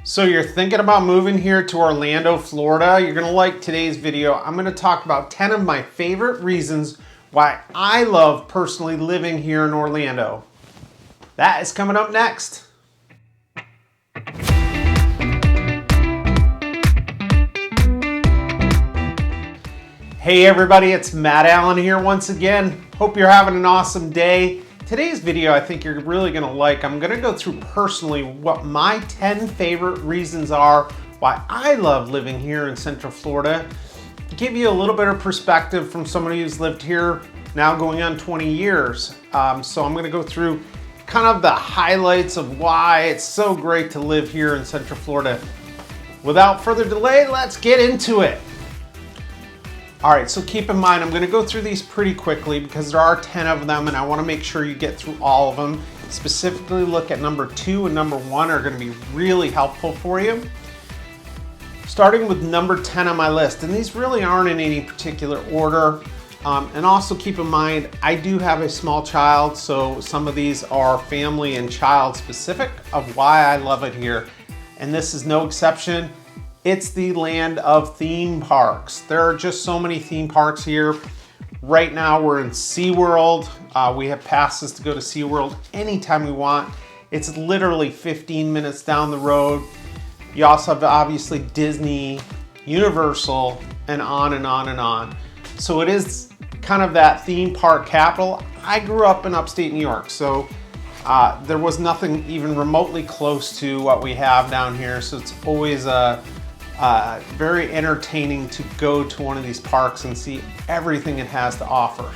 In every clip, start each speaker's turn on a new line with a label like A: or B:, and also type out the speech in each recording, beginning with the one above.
A: So you're thinking about moving here to Orlando, Florida? You're gonna like today's video. I'm gonna talk about 10 of my favorite reasons why I love personally living here in Orlando. That is coming up next. Hey everybody, it's Matt Allen here once again. Hope you're having an awesome day. Today's video I think you're really gonna like. I'm gonna go through personally what my 10 favorite reasons are why I love living here in Central Florida. To give you a little bit of perspective from somebody who's lived here now going on 20 years. So I'm gonna go through kind of the highlights of why it's so great to live here in Central Florida. Without further delay, let's get into it. All right, so keep in mind, I'm gonna go through these pretty quickly because there are 10 of them and I wanna make sure you get through all of them. Specifically look at number 2 and number 1 are gonna be really helpful for you. Starting with number 10 on my list, and these really aren't in any particular order. And also keep in mind, I do have a small child, so some of these are family and child specific of why I love it here. And this is no exception. It's the land of theme parks. There are just so many theme parks here. Right now we're in SeaWorld. We have passes to go to SeaWorld anytime we want. It's literally 15 minutes down the road. You also have obviously Disney, Universal, and on and on and on. So it is kind of that theme park capital. I grew up in upstate New York, so there was nothing even remotely close to what we have down here. So it's always very entertaining to go to one of these parks and see everything it has to offer.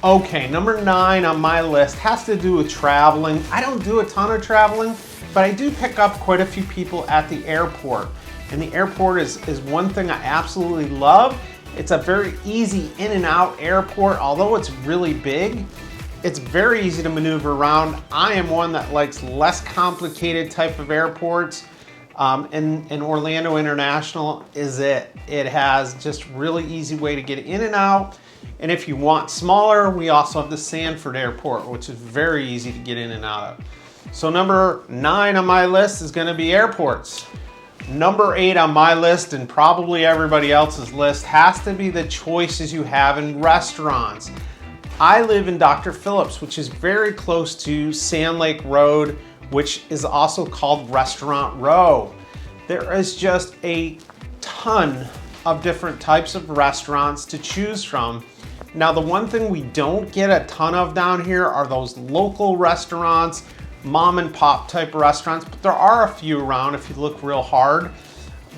A: Okay, number 9 on my list has to do with traveling. I don't do a ton of traveling, but I do pick up quite a few people at the airport. And the airport is one thing I absolutely love. It's a very easy in and out airport. Although it's really big, it's very easy to maneuver around. I am one that likes less complicated type of airports. And Orlando International is it. It has just really easy way to get in and out. And if you want smaller, we also have the Sanford Airport, which is very easy to get in and out of. So number 9 on my list is gonna be airports. Number 8 on my list, and probably everybody else's list, has to be the choices you have in restaurants. I live in Dr. Phillips, which is very close to Sand Lake Road, which is also called Restaurant Row. There is just a ton of different types of restaurants to choose from. Now, the one thing we don't get a ton of down here are those local restaurants, mom and pop type restaurants, but there are a few around if you look real hard.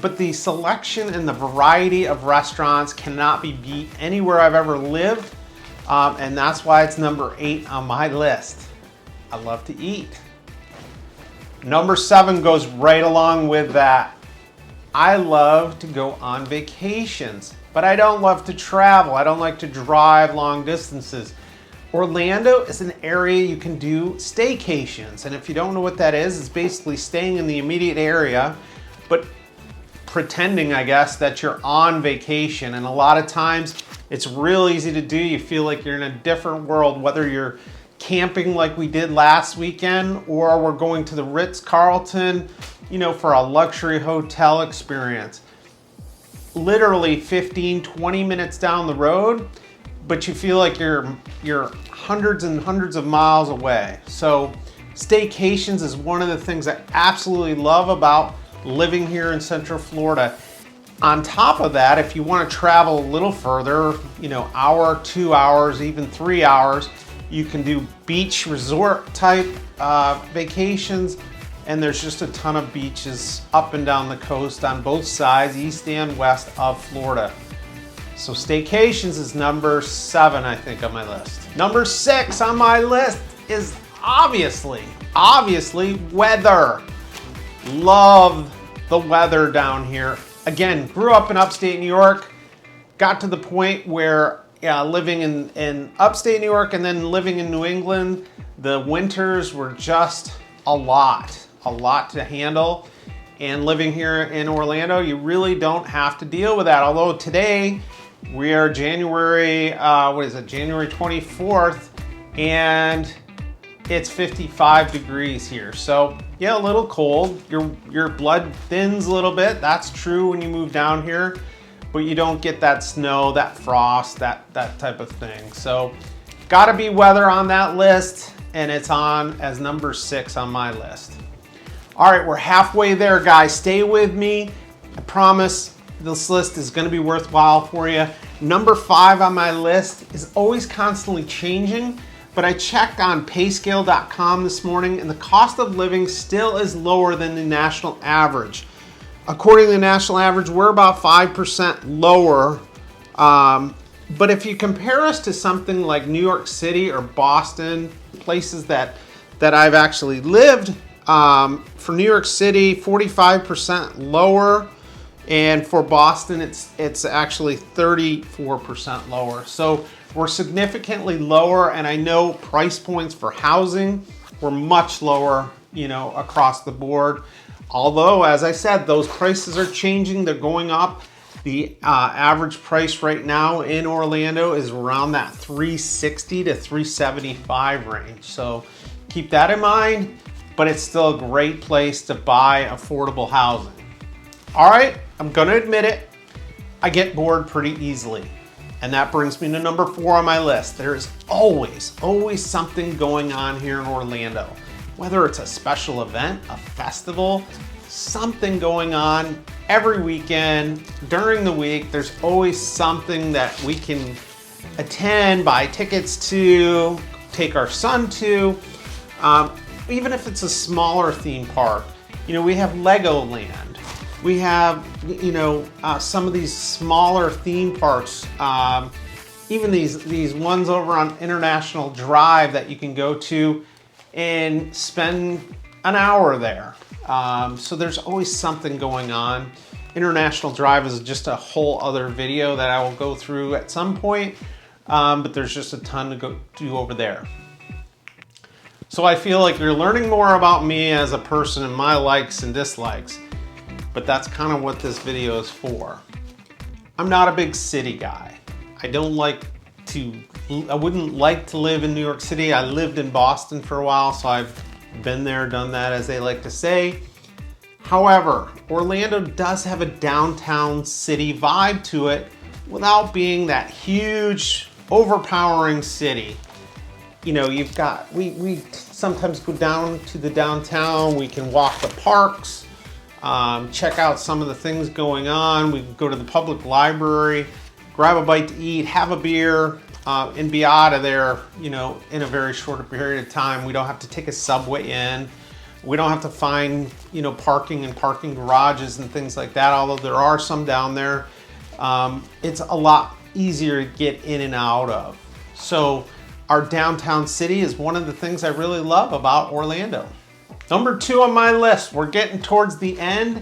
A: But the selection and the variety of restaurants cannot be beat anywhere I've ever lived. And that's why it's number 8 on my list. I love to eat. Number 7 goes right along with that. I love to go on vacations, but I don't love to travel. I don't like to drive long distances. Orlando is an area you can do staycations. And if you don't know what that is, it's basically staying in the immediate area, but pretending, I guess, that you're on vacation. And a lot of times it's real easy to do. You feel like you're in a different world, whether you're camping like we did last weekend, or we're going to the Ritz-Carlton, for a luxury hotel experience. Literally 15, 20 minutes down the road, but you feel like you're hundreds and hundreds of miles away. So staycations is one of the things I absolutely love about living here in Central Florida. On top of that, if you want to travel a little further, hour, 2 hours, even 3 hours, you can do beach resort type vacations, and there's just a ton of beaches up and down the coast on both sides, east and west of Florida. So staycations is number 7, I think, on my list. Number 6 on my list is obviously weather. Love the weather down here. Again, grew up in upstate New York, got to the point where living in upstate New York and then living in New England, the winters were just a lot to handle. And living here in Orlando, you really don't have to deal with that. Although today we are January 24th, and it's 55 degrees here. So yeah, a little cold. Your blood thins a little bit. That's true when you move down here, but you don't get that snow, that frost, that type of thing. So gotta be weather on that list, and it's on as number 6 on my list. All right, we're halfway there, guys. Stay with me. I promise this list is gonna be worthwhile for you. Number 5 on my list is always constantly changing, but I checked on payscale.com this morning, and the cost of living still is lower than the national average. According to the national average, we're about 5% lower. But if you compare us to something like New York City or Boston, places that I've actually lived, for New York City, 45% lower. And for Boston, it's actually 34% lower. So we're significantly lower, and I know price points for housing were much lower, you know, across the board. Although, as I said, those prices are changing, they're going up. The average price right now in Orlando is around that $360 to $375 range. So keep that in mind, but it's still a great place to buy affordable housing. All right, I'm gonna admit it, I get bored pretty easily. And that brings me to number 4 on my list. There is always something going on here in Orlando. Whether it's a special event, a festival, something going on every weekend, during the week, there's always something that we can attend, buy tickets to, take our son to, even if it's a smaller theme park. You know, we have Legoland. We have, you know, some of these smaller theme parks, even these ones over on International Drive that you can go to and spend an hour there. So there's always something going on. International Drive is just a whole other video that I will go through at some point, but there's just a ton to go do over there. So I feel like you're learning more about me as a person and my likes and dislikes, but that's kind of what this video is for. I'm not a big city guy. I wouldn't like to live in New York City. I lived in Boston for a while, so I've been there, done that, as they like to say. However, Orlando does have a downtown city vibe to it without being that huge, overpowering city. You know, you've got, we sometimes go down to the downtown, we can walk the parks, check out some of the things going on. We can go to the public library, grab a bite to eat, have a beer, and be out of there, you know, in a very short period of time. We don't have to take a subway in. We don't have to find, you know, parking and parking garages and things like that, although there are some down there. It's a lot easier to get in and out of. So our downtown city is one of the things I really love about Orlando. Number 2 on my list, we're getting towards the end,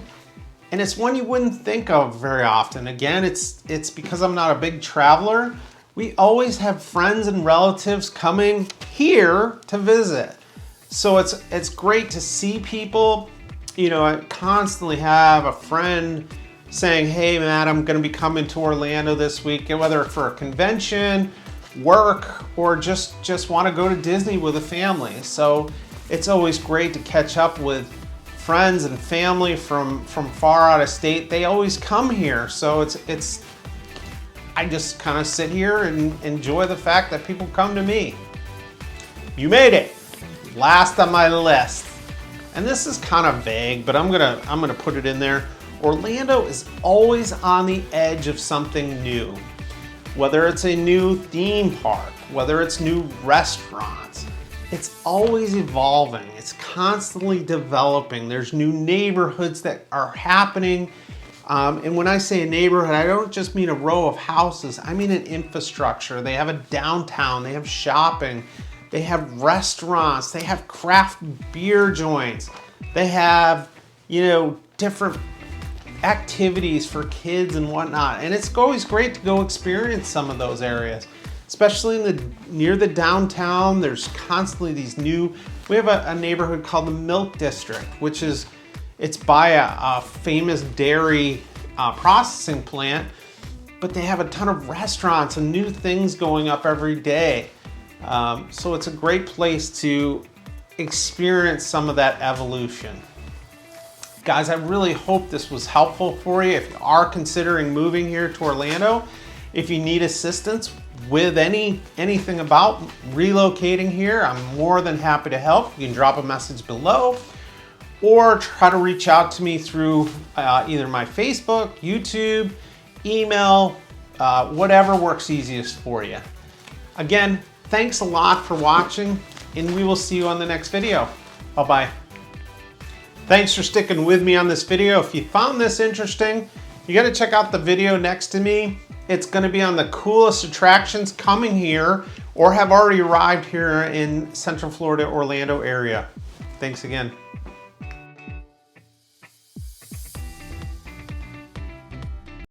A: and it's one you wouldn't think of very often. Again, it's because I'm not a big traveler. We always have friends and relatives coming here to visit. So it's great to see people. You know, I constantly have a friend saying, hey Matt, I'm gonna be coming to Orlando this week, whether for a convention, work, or just wanna go to Disney with a family. So it's always great to catch up with friends and family from far out of state. They always come here. So I just kind of sit here and enjoy the fact that people come to me. You made it. Last on my list. And this is kind of vague, but I'm gonna put it in there. Orlando is always on the edge of something new. Whether it's a new theme park, whether it's new restaurants, it's always evolving. It's constantly developing. There's new neighborhoods that are happening. And when I say a neighborhood, I don't just mean a row of houses. I mean an infrastructure. They have a downtown, they have shopping, they have restaurants, they have craft beer joints, they have, you know, different activities for kids and whatnot. And it's always great to go experience some of those areas, especially near the downtown. There's constantly these new, we have a neighborhood called the Milk District, which is, it's by a famous dairy processing plant, but they have a ton of restaurants and new things going up every day. So it's a great place to experience some of that evolution. Guys, I really hope this was helpful for you. If you are considering moving here to Orlando, if you need assistance with anything about relocating here, I'm more than happy to help. You can drop a message below or try to reach out to me through either my Facebook, YouTube, email, whatever works easiest for you. Again, thanks a lot for watching, and we will see you on the next video. Bye-bye. Thanks for sticking with me on this video. If you found this interesting, you gotta check out the video next to me. It's gonna be on the coolest attractions coming here or have already arrived here in Central Florida, Orlando area. Thanks again.